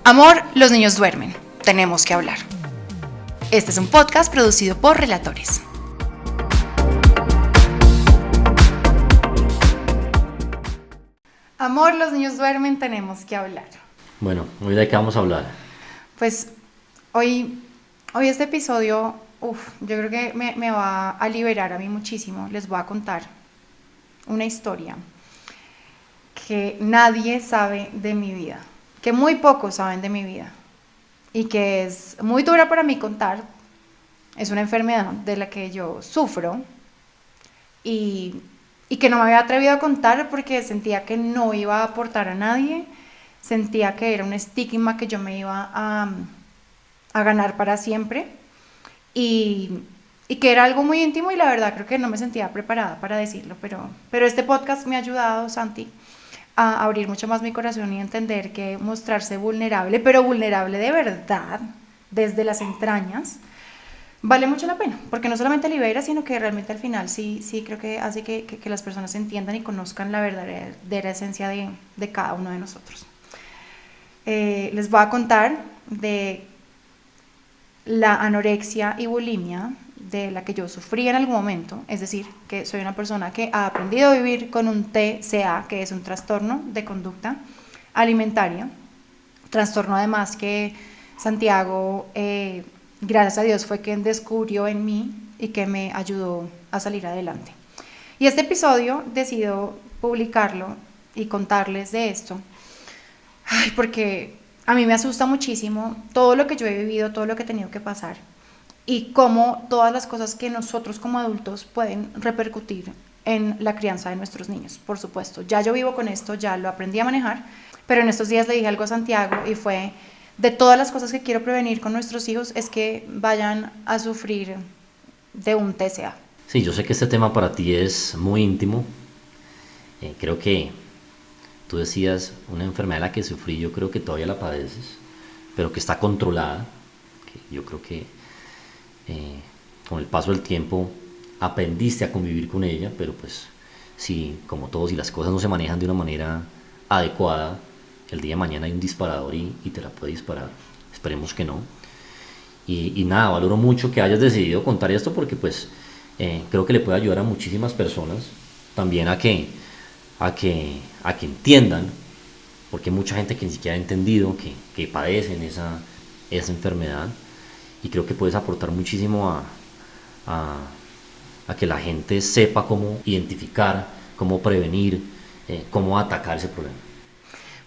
Amor, los niños duermen. Tenemos que hablar. Este es un podcast producido por Relatores. Amor, los niños duermen. Tenemos que hablar. Bueno, hoy de qué vamos a hablar. Pues hoy este episodio, yo creo que me va a liberar a mí muchísimo. Les voy a contar una historia que nadie sabe de mi vida, que muy pocos saben de mi vida y que es muy dura para mí contar. Es una enfermedad de la que yo sufro y que no me había atrevido a contar porque sentía que no iba a aportar a nadie, sentía que era un estigma que yo me iba a ganar para siempre y que era algo muy íntimo y la verdad creo que no me sentía preparada para decirlo, pero este podcast me ha ayudado, Santi, a abrir mucho más mi corazón y entender que mostrarse vulnerable, pero vulnerable de verdad, desde las entrañas, vale mucho la pena, porque no solamente libera, sino que realmente al final sí creo que hace que las personas entiendan y conozcan la verdadera esencia de cada uno de nosotros. Les voy a contar de la anorexia y bulimia de la que yo sufrí en algún momento, es decir, que soy una persona que ha aprendido a vivir con un TCA, que es un trastorno de conducta alimentaria, trastorno además que Santiago, gracias a Dios, fue quien descubrió en mí y que me ayudó a salir adelante. Y este episodio decido publicarlo y contarles de esto, porque a mí me asusta muchísimo todo lo que yo he vivido, todo lo que he tenido que pasar y cómo todas las cosas que nosotros como adultos pueden repercutir en la crianza de nuestros niños. Por supuesto, ya yo vivo con esto, ya lo aprendí a manejar, pero en estos días le dije algo a Santiago y fue: de todas las cosas que quiero prevenir con nuestros hijos es que vayan a sufrir de un TCA. Sí, yo sé que este tema para ti es muy íntimo. Creo que tú decías una enfermedad de la que sufrí, yo creo que todavía la padeces, pero que está controlada. Que yo creo que con el paso del tiempo aprendiste a convivir con ella, pero pues sí, como todos, si las cosas no se manejan de una manera adecuada, el día de mañana hay un disparador y te la puede disparar. Esperemos que no. Y nada, valoro mucho que hayas decidido contar esto porque pues creo que le puede ayudar a muchísimas personas también a que entiendan, porque hay mucha gente que ni siquiera ha entendido que padecen esa enfermedad, y creo que puedes aportar muchísimo a que la gente sepa cómo identificar, cómo prevenir, cómo atacar ese problema.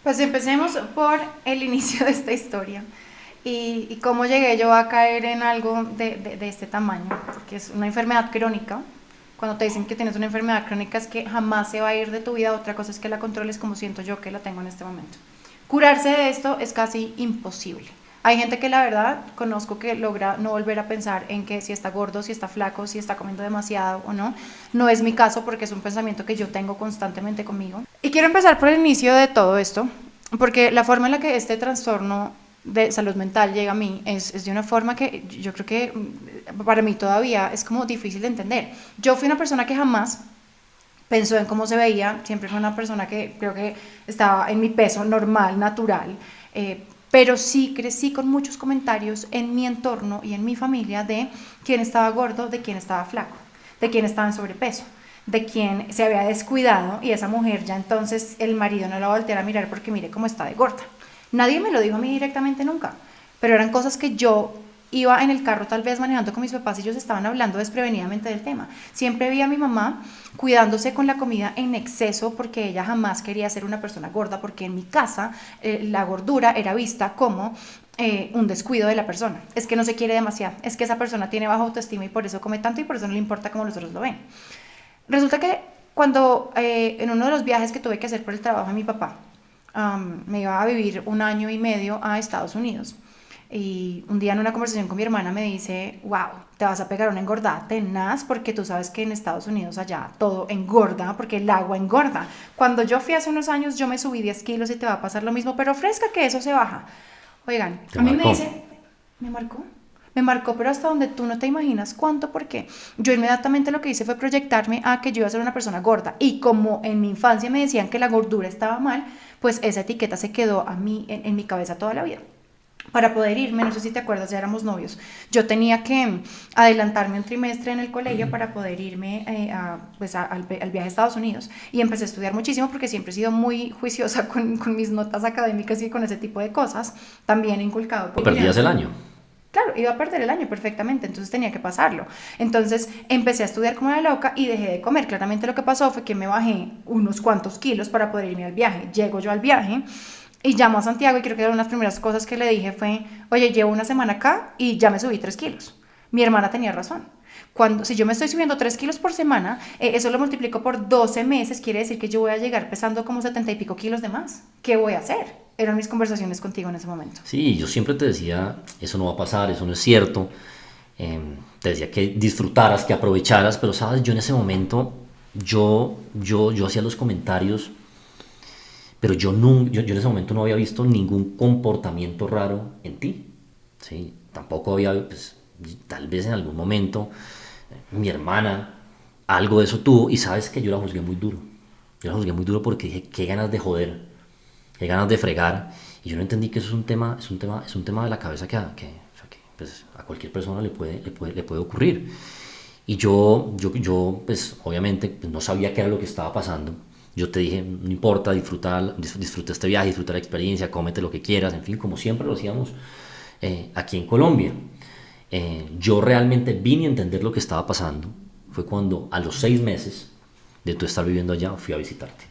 Pues empecemos por el inicio de esta historia y cómo llegué yo a caer en algo de este tamaño, porque es una enfermedad crónica. Cuando te dicen que tienes una enfermedad crónica es que jamás se va a ir de tu vida, otra cosa es que la controles como siento yo que la tengo en este momento. Curarse de esto es casi imposible. Hay gente que la verdad conozco que logra no volver a pensar en que si está gordo, si está flaco, si está comiendo demasiado o no. No es mi caso porque es un pensamiento que yo tengo constantemente conmigo. Y quiero empezar por el inicio de todo esto, porque la forma en la que este trastorno de salud mental llega a mí es de una forma que yo creo que para mí todavía es como difícil de entender. Yo fui una persona que jamás pensó en cómo se veía, siempre fue una persona que creo que estaba en mi peso normal, natural, pero sí crecí con muchos comentarios en mi entorno y en mi familia de quién estaba gordo, de quién estaba flaco, de quién estaba en sobrepeso, de quién se había descuidado y esa mujer ya entonces el marido no la volteara a mirar porque mire cómo está de gorda. Nadie me lo dijo a mí directamente nunca, pero eran cosas que yo iba en el carro tal vez manejando con mis papás y ellos estaban hablando desprevenidamente del tema. Siempre vi a mi mamá cuidándose con la comida en exceso porque ella jamás quería ser una persona gorda, porque en mi casa la gordura era vista como un descuido de la persona. Es que no se quiere demasiado, es que esa persona tiene baja autoestima y por eso come tanto y por eso no le importa cómo los otros lo ven. Resulta que cuando en uno de los viajes que tuve que hacer por el trabajo de mi papá, me iba a vivir 1 año y medio a Estados Unidos. Y un día en una conversación con mi hermana me dice: wow, te vas a pegar una engordada tenaz porque tú sabes que en Estados Unidos allá todo engorda porque el agua engorda. Cuando yo fui hace unos años yo me subí 10 kilos y te va a pasar lo mismo, pero fresca que eso se baja. Oigan, a mí me dice, me marcó, pero hasta donde tú no te imaginas cuánto, porque yo inmediatamente lo que hice fue proyectarme a que yo iba a ser una persona gorda, y como en mi infancia me decían que la gordura estaba mal, pues esa etiqueta se quedó a mí en mi cabeza toda la vida. para poder irme, no sé si te acuerdas, ya éramos novios, yo tenía que adelantarme un trimestre en el colegio para poder irme al viaje a Estados Unidos y empecé a estudiar muchísimo porque siempre he sido muy juiciosa con mis notas académicas y con ese tipo de cosas, también inculcado por Perdías el crianza. año. Claro, iba a perder el año perfectamente, entonces tenía que pasarlo. Entonces empecé a estudiar como una loca y dejé de comer. Claramente lo que pasó fue que me bajé unos cuantos kilos para poder irme al viaje. Llego yo al viaje y llamo a Santiago y creo que una de las primeras cosas que le dije fue, oye, llevo una semana acá y ya me subí 3 kilos. Mi hermana tenía razón. Si yo me estoy subiendo 3 kilos por semana, eso lo multiplico por 12 meses, quiere decir que yo voy a llegar pesando como 70 y pico kilos de más. ¿Qué voy a hacer? Eran mis conversaciones contigo en ese momento. Sí, yo siempre te decía, eso no va a pasar, eso no es cierto. Te decía que disfrutaras, que aprovecharas, pero sabes, yo en ese momento, yo hacía los comentarios, pero yo en ese momento no había visto ningún comportamiento raro en ti. ¿Sí? Tampoco había, pues, tal vez en algún momento, mi hermana algo de eso tuvo, y sabes que yo la juzgué muy duro. Yo la juzgué muy duro porque dije, qué ganas de joder, qué ganas de fregar, y yo no entendí que eso es un tema de la cabeza o sea, que, pues, a cualquier persona le puede ocurrir. Y yo pues obviamente pues, no sabía qué era lo que estaba pasando. Yo te dije, no importa, disfruta este viaje, disfruta la experiencia, cómete lo que quieras, en fin, como siempre lo hacíamos aquí en Colombia. Yo realmente vine a entender lo que estaba pasando. Fue cuando a los 6 meses de tú estar viviendo allá fui a visitarte.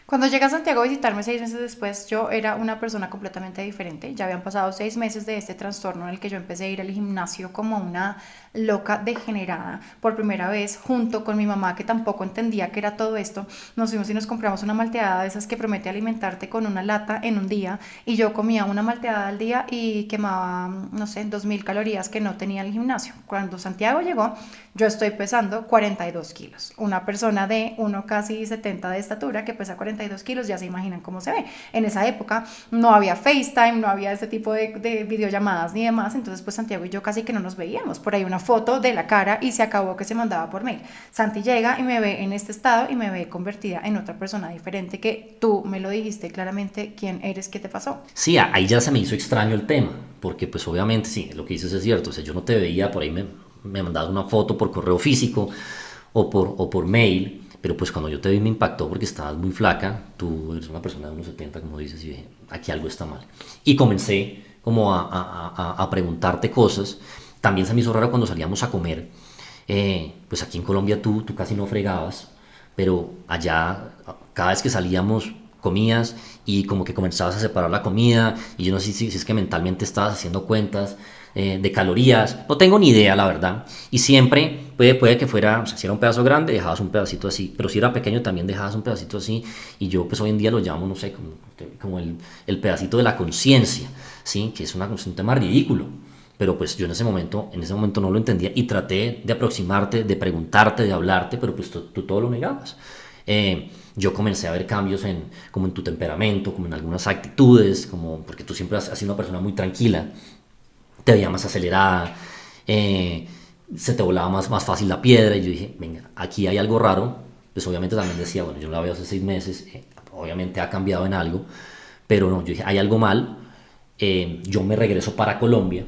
Cuando llegué a Santiago a visitarme 6 meses después, yo era una persona completamente diferente. Ya habían pasado 6 meses de este trastorno en el que yo empecé a ir al gimnasio como una loca degenerada. Por primera vez, junto con mi mamá, que tampoco entendía qué era todo esto, nos fuimos y nos compramos una malteada de esas que promete alimentarte con una lata en un día. Y yo comía una malteada al día y quemaba, no sé, 2000 calorías que no tenía en el gimnasio. Cuando Santiago llegó, yo estoy pesando 42 kilos. Una persona de casi 70 de estatura que pesa 42 kilos, ya se imaginan cómo se ve. En esa época no había FaceTime, no había este tipo de videollamadas ni demás, entonces pues Santiago y yo casi que no nos veíamos. Por ahí una foto de la cara y se acabó, que se mandaba por mail. Santi llega y me ve en este estado y me ve convertida en otra persona diferente, que tú me lo dijiste claramente quién eres, qué te pasó. Sí, ahí ya se me hizo extraño el tema, porque pues obviamente sí, lo que dices es cierto, o sea, yo no te veía, por ahí me mandabas una foto por correo físico o por mail, pero pues cuando yo te vi me impactó porque estabas muy flaca, tú eres una persona de unos 70 como dices, y dije, aquí algo está mal. Y comencé como a preguntarte cosas. También se me hizo raro cuando salíamos a comer, pues aquí en Colombia tú casi no fregabas, pero allá cada vez que salíamos comías y como que comenzabas a separar la comida, y yo no sé si es que mentalmente estabas haciendo cuentas de calorías, no tengo ni idea la verdad, y siempre puede que fuera, o sea, si era un pedazo grande dejabas un pedacito así, pero si era pequeño también dejabas un pedacito así, y yo pues hoy en día lo llamo, no sé, como el pedacito de la conciencia, ¿sí? Que es un tema ridículo, pero pues yo en ese momento no lo entendía y traté de aproximarte, de preguntarte, de hablarte, pero pues tú todo lo negabas. Yo comencé a ver cambios como en tu temperamento, como en algunas actitudes, como porque tú siempre has sido una persona muy tranquila, te veía más acelerada, se te volaba más fácil la piedra, y yo dije, venga, aquí hay algo raro. Pues obviamente también decía, bueno, yo no la veo hace 6 meses, obviamente ha cambiado en algo, pero no, yo dije, hay algo mal. Yo me regreso para Colombia,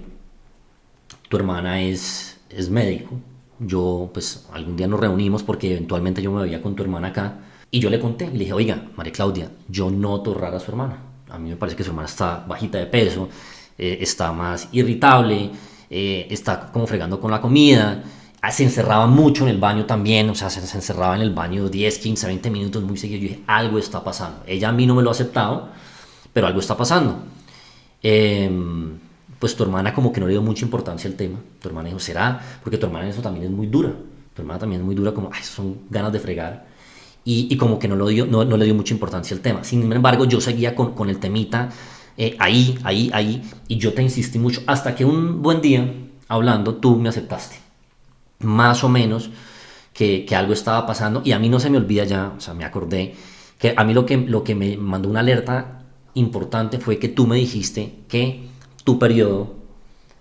tu hermana es médico, yo pues algún día nos reunimos porque eventualmente yo me veía con tu hermana acá, y yo le conté y le dije, oiga, María Claudia, yo noto rara a su hermana, a mí me parece que su hermana está bajita de peso, está más irritable, está como fregando con la comida, se encerraba mucho en el baño también, o sea, se encerraba en el baño 10, 15, 20 minutos muy seguido. Yo dije, algo está pasando, ella a mí no me lo ha aceptado, pero algo está pasando. Eh, pues tu hermana como que no le dio mucha importancia al tema. Tu hermana dijo, ¿será? Porque tu hermana en eso también es muy dura. Tu hermana también es muy dura, como, ay, son ganas de fregar. Y como que no le dio mucha importancia al tema. Sin embargo, yo seguía con el temita ahí. Y yo te insistí mucho. Hasta que un buen día, hablando, tú me aceptaste. Más o menos que algo estaba pasando. Y a mí no se me olvida ya, o sea, me acordé que a mí lo que me mandó una alerta importante fue que tú me dijiste que tu periodo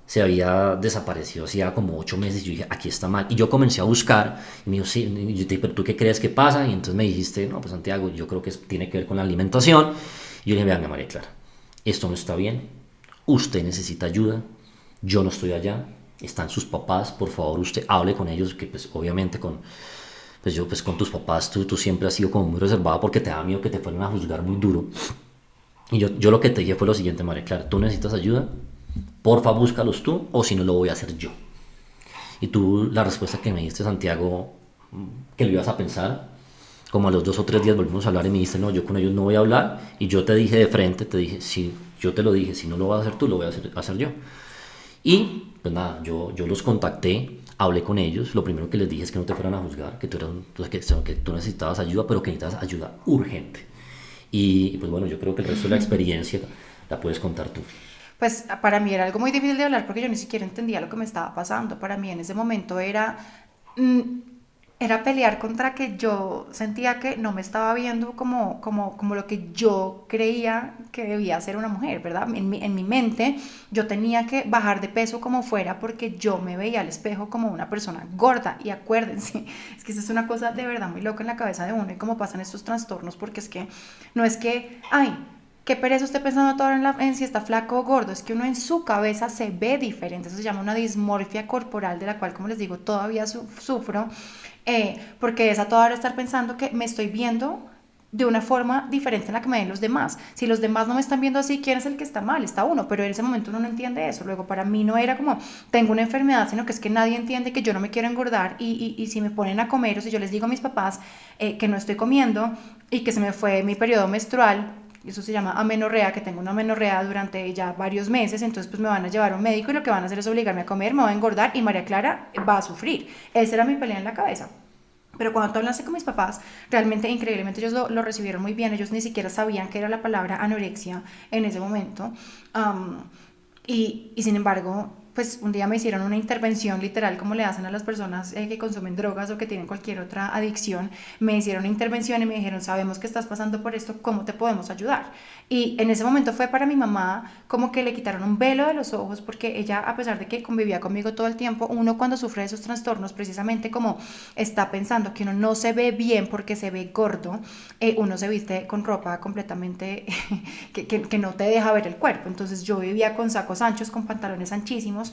se había desaparecido hacía como 8 meses. Yo dije, aquí está mal. Y yo comencé a buscar. Y me dijo, sí. Y yo te dije, ¿pero tú qué crees que pasa? Y entonces me dijiste, no, pues Santiago, yo creo que tiene que ver con la alimentación. Y yo le dije, vean, María Clara, esto no está bien. usted necesita ayuda, yo no estoy allá, están sus papás, por favor usted hable con ellos, que pues obviamente con tus papás tú siempre has sido como muy reservada porque te da miedo que te fueran a juzgar muy duro. Y yo lo que te dije fue lo siguiente, María Clara, tú necesitas ayuda, porfa búscalos tú o si no lo voy a hacer yo. Y tú la respuesta que me diste, Santiago, que lo ibas a pensar, como a los 2 o 3 días volvimos a hablar y me dijiste, no, yo con ellos no voy a hablar. Y yo te dije de frente, te dije, sí, yo te lo dije, si no lo vas a hacer tú, lo voy a hacer yo. Y pues nada, yo los contacté, hablé con ellos, lo primero que les dije es que no te fueran a juzgar, que tú necesitabas ayuda, pero que necesitabas ayuda urgente. Y pues bueno, yo creo que el resto de la experiencia la puedes contar tú. Pues para mí era algo muy difícil de hablar porque yo ni siquiera entendía lo que me estaba pasando. Para mí en ese momento mm, era pelear contra que yo sentía que no me estaba viendo como lo que yo creía que debía ser una mujer, ¿verdad? En mi mente yo tenía que bajar de peso como fuera porque yo me veía al espejo como una persona gorda. Y acuérdense, es que eso es una cosa de verdad muy loca en la cabeza de uno y cómo pasan estos trastornos, porque es que no es que, ay, qué pereza usted pensando todo en si está flaco o gordo, es que uno en su cabeza se ve diferente, eso se llama una dismorfia corporal de la cual, como les digo, todavía sufro, porque es a toda hora estar pensando que me estoy viendo de una forma diferente en la que me ven los demás. Si los demás no me están viendo así, ¿quién es el que está mal? Está uno, pero en ese momento uno no entiende eso. Luego para mí no era como tengo una enfermedad, sino que es que nadie entiende que yo no me quiero engordar y si me ponen a comer o si yo les digo a mis papás que no estoy comiendo y que se me fue mi periodo menstrual, eso se llama amenorrea, que tengo una amenorrea durante ya varios meses, entonces pues me van a llevar a un médico y lo que van a hacer es obligarme a comer, me va a engordar y María Clara va a sufrir. Esa era mi pelea en la cabeza. Pero cuando tú hablaste con mis papás, realmente increíblemente ellos lo recibieron muy bien, ellos ni siquiera sabían qué era la palabra anorexia en ese momento. Um, y sin embargo, pues un día me hicieron una intervención literal como le hacen a las personas que consumen drogas o que tienen cualquier otra adicción. Me hicieron una intervención y me dijeron, sabemos que estás pasando por esto, ¿cómo te podemos ayudar? Y en ese momento fue para mi mamá como que le quitaron un velo de los ojos porque ella, a pesar de que convivía conmigo todo el tiempo, uno cuando sufre de esos trastornos, precisamente como está pensando que uno no se ve bien porque se ve gordo, uno se viste con ropa completamente que no te deja ver el cuerpo. Entonces yo vivía con sacos anchos, con pantalones anchísimos.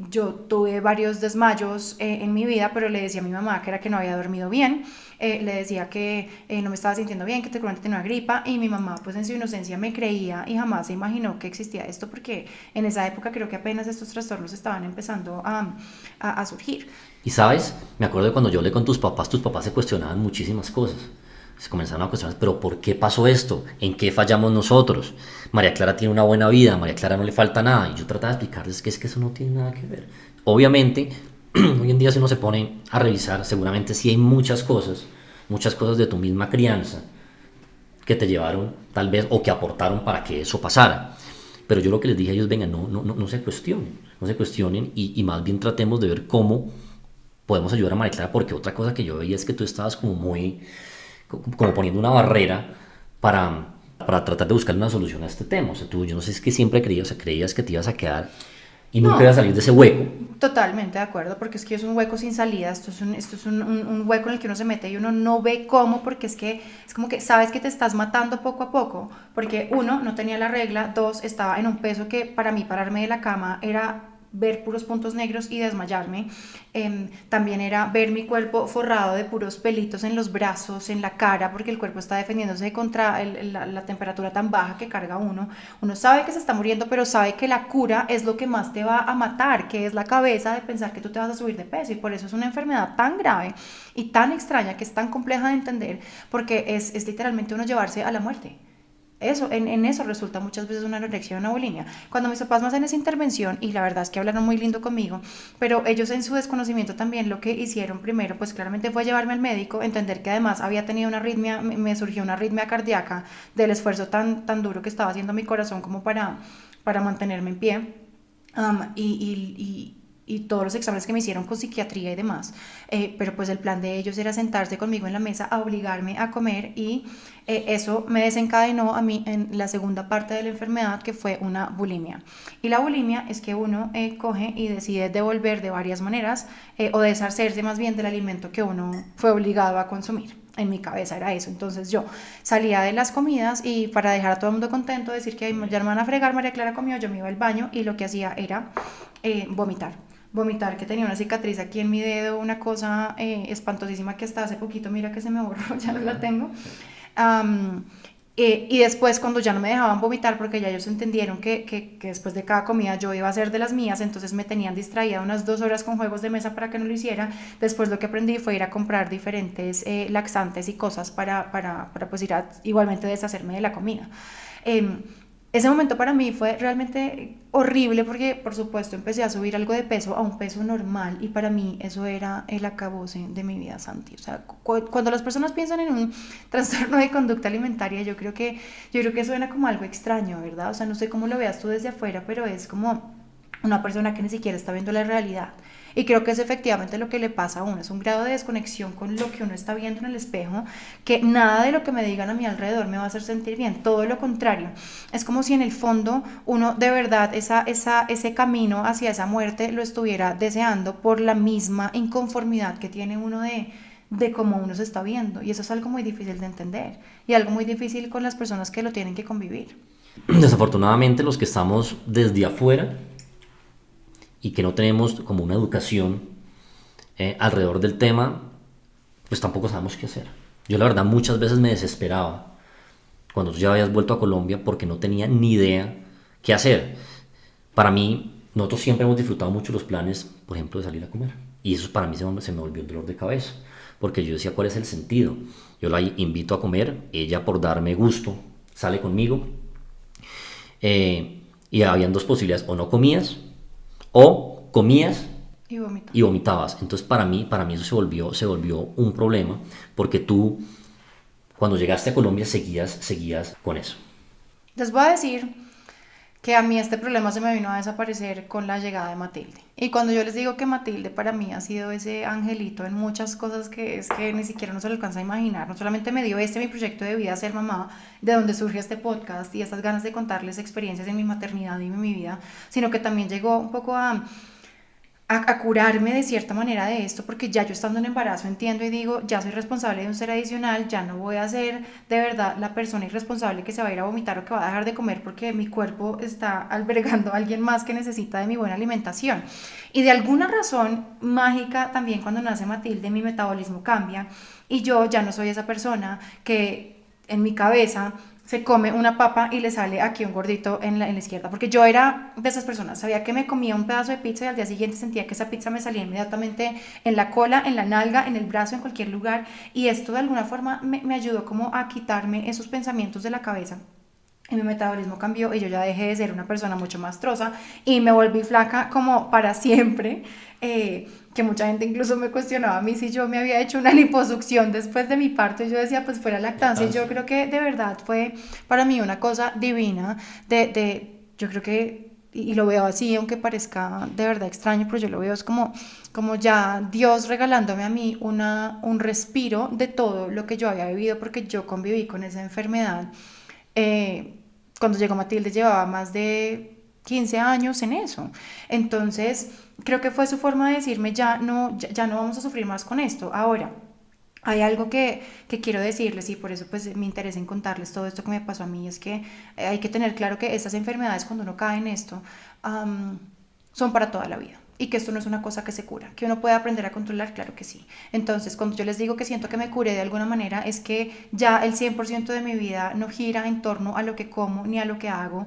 Yo tuve varios desmayos en mi vida, pero le decía a mi mamá que era que no había dormido bien, le decía que no me estaba sintiendo bien, que seguramente tenía una gripa, y mi mamá pues en su inocencia me creía y jamás se imaginó que existía esto, porque en esa época creo que apenas estos trastornos estaban empezando a surgir. Y sabes, me acuerdo de cuando yo hablé con tus papás se cuestionaban muchísimas cosas. Se comenzaron a cuestionar, pero ¿por qué pasó esto? ¿En qué fallamos nosotros? María Clara tiene una buena vida, a María Clara no le falta nada. Y yo trataba de explicarles que es que eso no tiene nada que ver. Obviamente, hoy en día si uno se pone a revisar, seguramente sí hay muchas cosas de tu misma crianza que te llevaron tal vez o que aportaron para que eso pasara. Pero yo lo que les dije a ellos, venga, no se cuestionen, no se cuestionen y más bien tratemos de ver cómo podemos ayudar a María Clara, porque otra cosa que yo veía es que tú estabas como poniendo una barrera para tratar de buscar una solución a este tema. O sea, yo no sé, es que siempre creías, o sea, creías que te ibas a quedar y nunca ibas a salir de ese hueco. Totalmente de acuerdo, porque es que es un hueco sin salida, esto es un hueco en el que uno se mete y uno no ve cómo, porque es que es como que sabes que te estás matando poco a poco, porque uno, no tenía la regla, dos, estaba en un peso que para mí pararme de la cama era ver puros puntos negros y desmayarme. También era ver mi cuerpo forrado de puros pelitos en los brazos, en la cara, porque el cuerpo está defendiéndose contra la temperatura tan baja que carga uno. Uno sabe que se está muriendo, pero sabe que la cura es lo que más te va a matar, que es la cabeza de pensar que tú te vas a subir de peso, y por eso es una enfermedad tan grave y tan extraña, que es tan compleja de entender, porque es literalmente uno llevarse a la muerte. Eso, en eso resulta muchas veces una anorexia o una bulimia. Cuando mis papás me hacen esa intervención, y la verdad es que hablaron muy lindo conmigo, pero ellos en su desconocimiento también lo que hicieron primero, pues claramente fue llevarme al médico, entender que además había tenido una arritmia, me surgió una arritmia cardíaca del esfuerzo tan duro que estaba haciendo mi corazón como para mantenerme en pie. Y todos los exámenes que me hicieron con psiquiatría y demás, pero pues el plan de ellos era sentarse conmigo en la mesa a obligarme a comer, y eso me desencadenó a mí en la segunda parte de la enfermedad, que fue una bulimia. Y la bulimia es que uno coge y decide devolver de varias maneras o deshacerse más bien del alimento que uno fue obligado a consumir. En mi cabeza era eso. Entonces yo salía de las comidas y para dejar a todo el mundo contento, decir que ya me van a fregar, María Clara comió, yo me iba al baño y lo que hacía era vomitar, que tenía una cicatriz aquí en mi dedo, una cosa espantosísima que hasta hace poquito, mira que se me borró, ya no la tengo. Um, y después cuando ya no me dejaban vomitar, porque ya ellos entendieron que después de cada comida yo iba a hacer de las mías, entonces me tenían distraída unas 2 horas con juegos de mesa para que no lo hiciera. Después lo que aprendí fue ir a comprar diferentes laxantes y cosas para pues ir a igualmente deshacerme de la comida. Ese momento para mí fue realmente horrible porque, por supuesto, empecé a subir algo de peso a un peso normal y para mí eso era el acabose de mi vida, Santi. O sea, cuando las personas piensan en un trastorno de conducta alimentaria, yo creo que suena como algo extraño, ¿verdad? O sea, no sé cómo lo veas tú desde afuera, pero es como una persona que ni siquiera está viendo la realidad. Y creo que es efectivamente lo que le pasa a uno, es un grado de desconexión con lo que uno está viendo en el espejo, que nada de lo que me digan a mi alrededor me va a hacer sentir bien, todo lo contrario. Es como si en el fondo uno de verdad ese camino hacia esa muerte lo estuviera deseando por la misma inconformidad que tiene uno de cómo uno se está viendo. Y eso es algo muy difícil de entender y algo muy difícil con las personas que lo tienen que convivir. Desafortunadamente los que estamos desde afuera y que no tenemos como una educación alrededor del tema, pues tampoco sabemos qué hacer. Yo la verdad muchas veces me desesperaba cuando tú ya habías vuelto a Colombia porque no tenía ni idea qué hacer. Para mí, nosotros siempre hemos disfrutado mucho los planes, por ejemplo, de salir a comer. Y eso para mí se me volvió un dolor de cabeza, porque yo decía, ¿cuál es el sentido? Yo la invito a comer, ella por darme gusto sale conmigo, y habían dos posibilidades: o no comías, o comías y vomitabas. Entonces para mí eso se volvió un problema, porque tú cuando llegaste a Colombia seguías con eso. Les voy a decir que a mí este problema se me vino a desaparecer con la llegada de Matilde. Y cuando yo les digo que Matilde para mí ha sido ese angelito en muchas cosas que es que ni siquiera uno se lo alcanza a imaginar, no solamente me dio mi proyecto de vida, ser mamá, de donde surge este podcast y estas ganas de contarles experiencias en mi maternidad y en mi vida, sino que también llegó un poco a curarme de cierta manera de esto, porque ya yo estando en embarazo entiendo y digo, ya soy responsable de un ser adicional, ya no voy a ser de verdad la persona irresponsable que se va a ir a vomitar o que va a dejar de comer porque mi cuerpo está albergando a alguien más que necesita de mi buena alimentación. Y de alguna razón mágica también cuando nace Matilde mi metabolismo cambia y yo ya no soy esa persona que en mi cabeza se come una papa y le sale aquí un gordito en la izquierda, porque yo era de esas personas, sabía que me comía un pedazo de pizza y al día siguiente sentía que esa pizza me salía inmediatamente en la cola, en la nalga, en el brazo, en cualquier lugar, y esto de alguna forma me ayudó como a quitarme esos pensamientos de la cabeza. Y mi metabolismo cambió y yo ya dejé de ser una persona mucho más troza y me volví flaca como para siempre, que mucha gente incluso me cuestionaba a mí si yo me había hecho una liposucción después de mi parto y yo decía pues fue la lactancia. Y yo creo que de verdad fue para mí una cosa divina yo creo que, y lo veo así aunque parezca de verdad extraño, pero yo lo veo es como ya Dios regalándome a mí un respiro de todo lo que yo había vivido, porque yo conviví con esa enfermedad. Cuando llegó Matilde llevaba más de 15 años en eso. Entonces, creo que fue su forma de decirme, ya no vamos a sufrir más con esto. Ahora, hay algo que quiero decirles y por eso pues me interesa en contarles todo esto que me pasó a mí, es que hay que tener claro que estas enfermedades cuando uno cae en esto son para toda la vida. Y que esto no es una cosa que se cura, que uno puede aprender a controlar, claro que sí. Entonces, cuando yo les digo que siento que me curé de alguna manera, es que ya el 100% de mi vida no gira en torno a lo que como ni a lo que hago,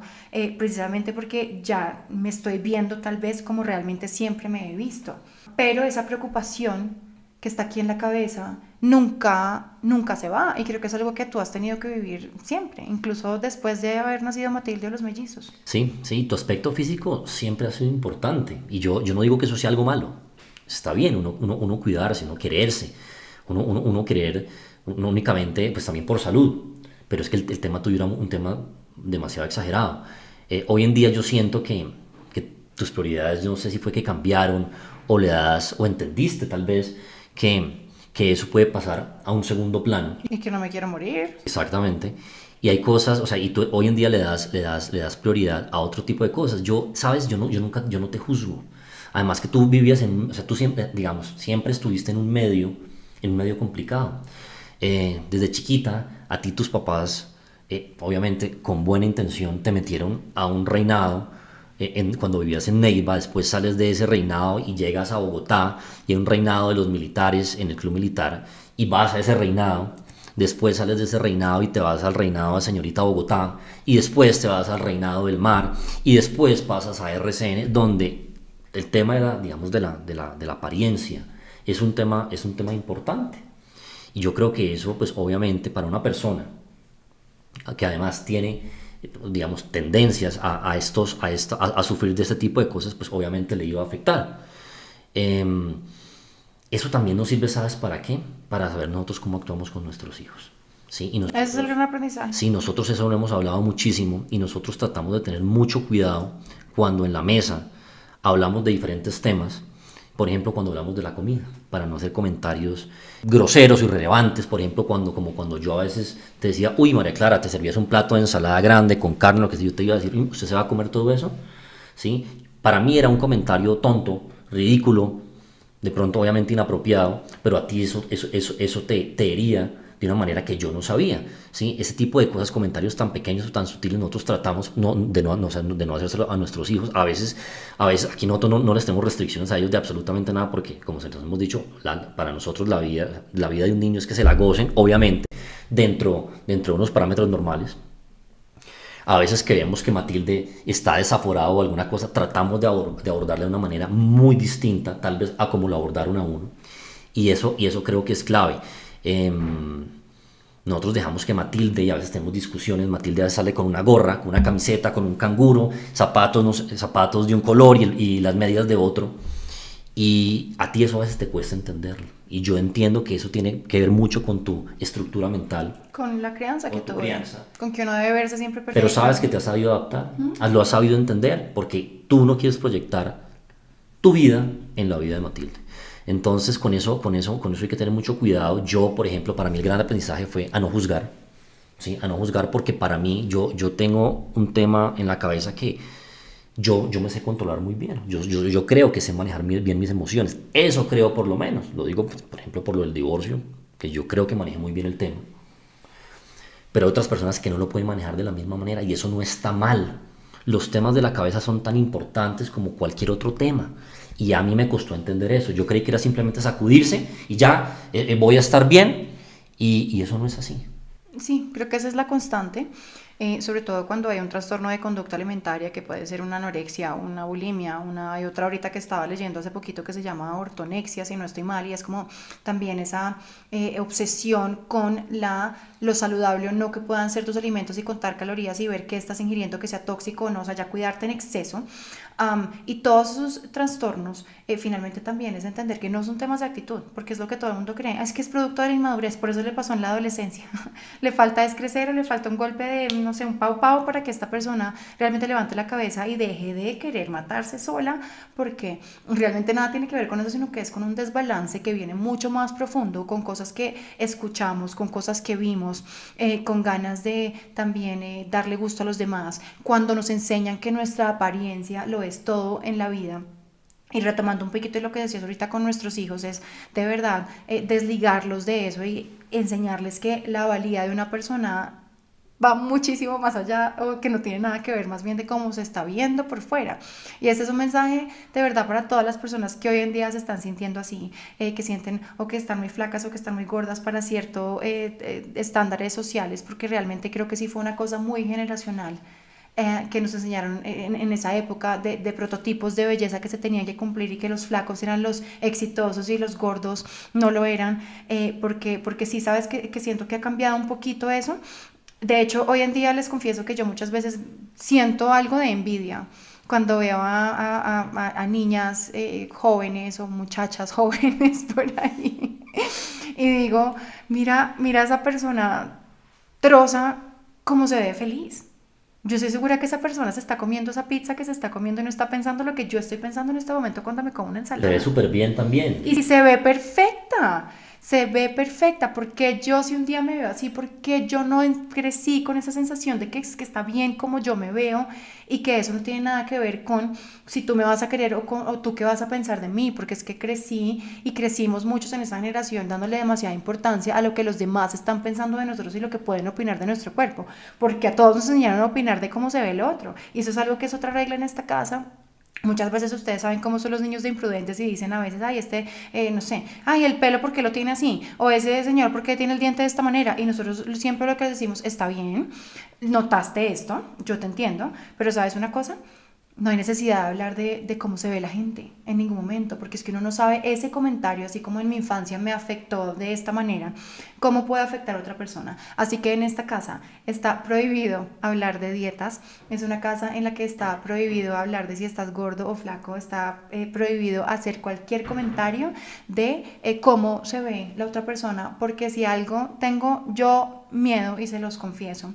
precisamente porque ya me estoy viendo tal vez como realmente siempre me he visto. Pero esa preocupación que está aquí en la cabeza nunca se va, y creo que es algo que tú has tenido que vivir siempre, incluso después de haber nacido Matilde o los mellizos. Sí, sí, tu aspecto físico siempre ha sido importante y yo no digo que eso sea algo malo. Está bien uno cuidarse, uno quererse, uno querer, uno únicamente, pues también por salud, pero es que el tema tuyo era un tema demasiado exagerado. Hoy en día yo siento que tus prioridades, yo no sé si fue que cambiaron o le das, o entendiste tal vez que eso puede pasar a un segundo plano. Y que no me quiero morir. Exactamente. Y hay cosas, o sea, y tú hoy en día le das prioridad a otro tipo de cosas. Sabes, yo no te juzgo. Además que tú vivías o sea, tú siempre, digamos, siempre estuviste en un medio complicado. desde chiquita, a ti tus papás, obviamente con buena intención, te metieron a un reinado cuando vivías en Neiva, después sales de ese reinado y llegas a Bogotá y hay un reinado de los militares en el club militar y vas a ese reinado, después sales de ese reinado y te vas al reinado de Señorita Bogotá y después te vas al reinado del mar y después pasas a RCN donde el tema de la, digamos, de la apariencia es un tema importante. Y yo creo que eso, pues obviamente para una persona que además tiene, digamos, tendencias a sufrir de este tipo de cosas, pues obviamente le iba a afectar. Eh, Eso también nos sirve, ¿sabes para qué? Para saber nosotros cómo actuamos con nuestros hijos. ¿Sí? Y Ese es el nosotros, gran aprendizaje. sí, nosotros eso lo hemos hablado muchísimo y nosotros tratamos de tener mucho cuidado cuando en la mesa hablamos de diferentes temas. Por ejemplo, cuando hablamos de la comida, para no hacer comentarios groseros, irrelevantes. Por ejemplo, como cuando yo a veces te decía, uy, María Clara, te servías un plato de ensalada grande con carne, lo que sea, yo te iba a decir, ¿usted se va a comer todo eso? ¿Sí? Para mí era un comentario tonto, ridículo, de pronto obviamente inapropiado, pero a ti eso te hería de una manera que yo no sabía, ¿sí? Ese tipo de cosas, comentarios tan pequeños o tan sutiles, nosotros tratamos de no hacérselo a nuestros hijos. A veces aquí nosotros no les tenemos restricciones a ellos de absolutamente nada, porque como se los hemos dicho, para nosotros la vida de un niño es que se la gocen, obviamente, dentro de unos parámetros normales. A veces creemos que Matilde está desaforado o alguna cosa, tratamos de abordarle de una manera muy distinta, tal vez a como lo abordaron a uno. Y eso creo que es clave. Nosotros dejamos que Matilde, y a veces tenemos discusiones, Matilde a veces sale con una gorra, con una camiseta, con un canguro, zapatos, no sé, zapatos de un color y las medias de otro. Y a ti eso a veces te cuesta entenderlo. Y yo entiendo que eso tiene que ver mucho con tu estructura mental, Con la crianza que con tu tuve. crianza. Con que uno debe verse siempre perfecto. Pero sabes que te has sabido adaptar, lo has sabido entender, porque tú no quieres proyectar tu vida en la vida de Matilde. Entonces con eso hay que tener mucho cuidado. Yo, por ejemplo, para mí el gran aprendizaje fue a no juzgar, ¿sí? A no juzgar, porque para mí yo tengo un tema en la cabeza que yo me sé controlar muy bien. Yo creo que sé manejar bien mis emociones. Eso creo, por lo menos. Lo digo, pues, por ejemplo, por lo del divorcio, que yo creo que manejé muy bien el tema. Pero hay otras personas que no lo pueden manejar de la misma manera y eso no está mal. Los temas de la cabeza son tan importantes como cualquier otro tema. Y a mí me costó entender eso. Yo creí que era simplemente sacudirse y ya voy a estar bien. Y eso no es así. Sí, creo que esa es la constante, sobre todo cuando hay un trastorno de conducta alimentaria que puede ser una anorexia, una bulimia, hay otra ahorita que estaba leyendo hace poquito que se llama ortonexia, si no estoy mal, y es como también esa obsesión con lo saludable o no que puedan ser tus alimentos y contar calorías y ver qué estás ingiriendo que sea tóxico o no, o sea, ya cuidarte en exceso. Y todos esos trastornos finalmente también es entender que no son temas de actitud, porque es lo que todo el mundo cree, es que es producto de la inmadurez, por eso le pasó en la adolescencia. Le falta descrecer o le falta un golpe de, no sé, un pau pau para que esta persona realmente levante la cabeza y deje de querer matarse sola, porque realmente nada tiene que ver con eso, sino que es con un desbalance que viene mucho más profundo, con cosas que escuchamos, con cosas que vimos, con ganas de también darle gusto a los demás, cuando nos enseñan que nuestra apariencia lo es todo en la vida. Y retomando un poquito de lo que decías ahorita con nuestros hijos, es de verdad desligarlos de eso y enseñarles que la valía de una persona va muchísimo más allá o que no tiene nada que ver más bien de cómo se está viendo por fuera. Y este es un mensaje de verdad para todas las personas que hoy en día se están sintiendo así, que sienten o que están muy flacas o que están muy gordas para ciertos estándares sociales, porque realmente creo que sí fue una cosa muy generacional. Que nos enseñaron en esa época de prototipos de belleza que se tenían que cumplir y que los flacos eran los exitosos y los gordos no lo eran, porque sí, sabes que siento que ha cambiado un poquito eso. De hecho, hoy en día les confieso que yo muchas veces siento algo de envidia cuando veo a niñas jóvenes o muchachas jóvenes por ahí y digo, mira a esa persona troza cómo se ve feliz. Yo estoy segura que esa persona se está comiendo esa pizza que se está comiendo y no está pensando lo que yo estoy pensando en este momento cuando me como una Se ve ensalada. súper bien también. Y se ve perfecta. se ve perfecta. ¿Por qué yo si un día me veo así? ¿Por qué yo no crecí con esa sensación de que está bien como yo me veo y que eso no tiene nada que ver con si tú me vas a querer o tú qué vas a pensar de mí? Porque es que crecí y crecimos muchos en esa generación dándole demasiada importancia a lo que los demás están pensando de nosotros y lo que pueden opinar de nuestro cuerpo, porque a todos nos enseñaron a opinar de cómo se ve el otro, y eso es algo que es otra regla en esta casa. Muchas veces ustedes saben cómo son los niños de imprudentes y dicen a veces, ay, no sé, ay, el pelo, ¿por qué lo tiene así? O ese señor, ¿por qué tiene el diente de esta manera? Y nosotros siempre lo que decimos, está bien, notaste esto, yo te entiendo, pero ¿sabes una cosa? No hay necesidad de hablar de cómo se ve la gente en ningún momento, porque es que uno no sabe ese comentario, así como en mi infancia me afectó de esta manera, cómo puede afectar a otra persona. Así que en esta casa está prohibido hablar de dietas, es una casa en la que está prohibido hablar de si estás gordo o flaco, está prohibido hacer cualquier comentario de cómo se ve la otra persona, porque si algo tengo yo miedo, y se los confieso,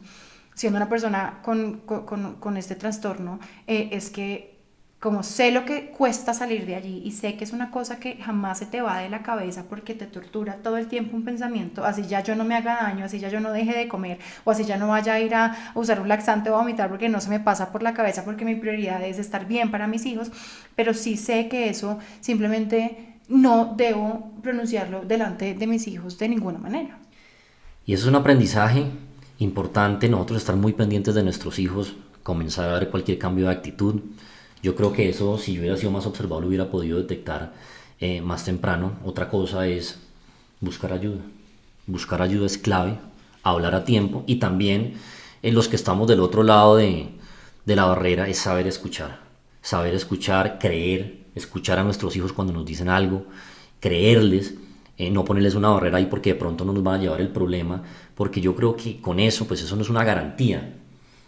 siendo una persona con este trastorno, es que como sé lo que cuesta salir de allí y sé que es una cosa que jamás se te va de la cabeza porque te tortura todo el tiempo un pensamiento, así ya yo no me haga daño, así ya yo no deje de comer, o así ya no vaya a ir a usar un laxante o a vomitar porque no se me pasa por la cabeza, porque mi prioridad es estar bien para mis hijos, pero sí sé que eso simplemente no debo pronunciarlo delante de mis hijos de ninguna manera. Y eso es un aprendizaje importante, nosotros estar muy pendientes de nuestros hijos, comenzar a ver cualquier cambio de actitud. Yo creo que eso, si yo hubiera sido más observador, lo hubiera podido detectar más temprano. Otra cosa es buscar ayuda. Buscar ayuda es clave, hablar a tiempo, y también los que estamos del otro lado de la barrera es saber escuchar. Saber escuchar, creer, escuchar a nuestros hijos cuando nos dicen algo, creerles. No ponerles una barrera ahí porque de pronto no nos van a llevar el problema, porque yo creo que con eso, pues eso no es una garantía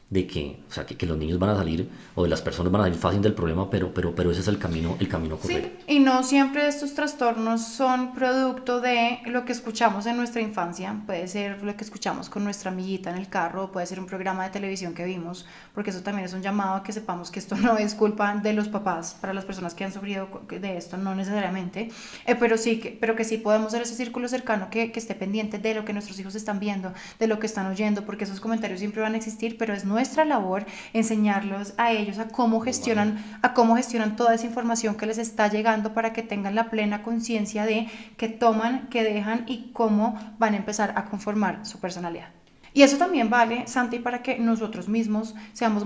de que, o sea, que los niños van a salir o de las personas van a salir fácil del problema, pero ese es el camino correcto. Sí, y no siempre estos trastornos son producto de lo que escuchamos en nuestra infancia, puede ser lo que escuchamos con nuestra amiguita en el carro, puede ser un programa de televisión que vimos, porque eso también es un llamado a que sepamos que esto no es culpa de los papás, para las personas que han sufrido de esto, no necesariamente, pero que sí podemos ser ese círculo cercano que esté pendiente de lo que nuestros hijos están viendo, de lo que están oyendo, porque esos comentarios siempre van a existir, pero es nuestra labor enseñarlos a ellos a cómo gestionan toda esa información que les está llegando, para que tengan la plena conciencia de qué toman, qué dejan y cómo van a empezar a conformar su personalidad. Y eso también vale, Santi, para que nosotros mismos seamos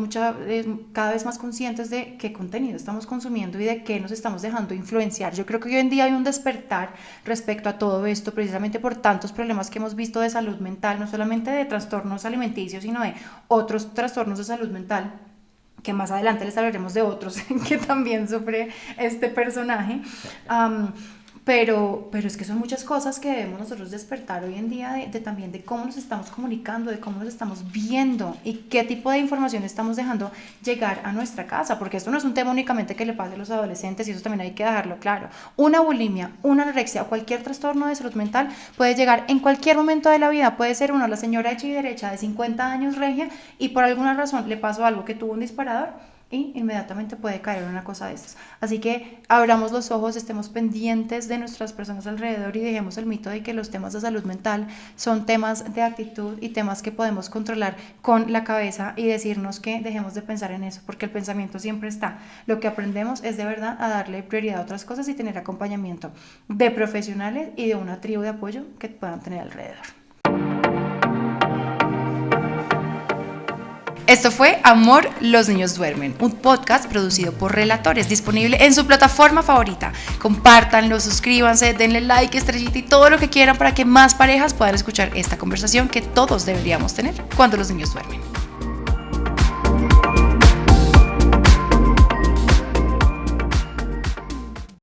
cada vez más conscientes de qué contenido estamos consumiendo y de qué nos estamos dejando influenciar. Yo creo que hoy en día hay un despertar respecto a todo esto, precisamente por tantos problemas que hemos visto de salud mental, no solamente de trastornos alimenticios, sino de otros trastornos de salud mental, que más adelante les hablaremos de otros que también sufre este personaje. Pero es que son muchas cosas que debemos nosotros despertar hoy en día también de cómo nos estamos comunicando, de cómo nos estamos viendo y qué tipo de información estamos dejando llegar a nuestra casa, porque esto no es un tema únicamente que le pase a los adolescentes, y eso también hay que dejarlo claro. Una bulimia, una anorexia o cualquier trastorno de salud mental puede llegar en cualquier momento de la vida. Puede ser la señora hecha y derecha de 50 años regia y por alguna razón le pasó algo, que tuvo un disparador, y inmediatamente puede caer en una cosa de estas. Así que abramos los ojos, estemos pendientes de nuestras personas alrededor y dejemos el mito de que los temas de salud mental son temas de actitud y temas que podemos controlar con la cabeza, y decirnos que dejemos de pensar en eso, porque el pensamiento siempre está. Lo que aprendemos es de verdad a darle prioridad a otras cosas y tener acompañamiento de profesionales y de una tribu de apoyo que puedan tener alrededor. Esto fue Amor, los niños duermen, un podcast producido por Relatores, disponible en su plataforma favorita. Compártanlo, suscríbanse, denle like, estrellita y todo lo que quieran para que más parejas puedan escuchar esta conversación que todos deberíamos tener cuando los niños duermen.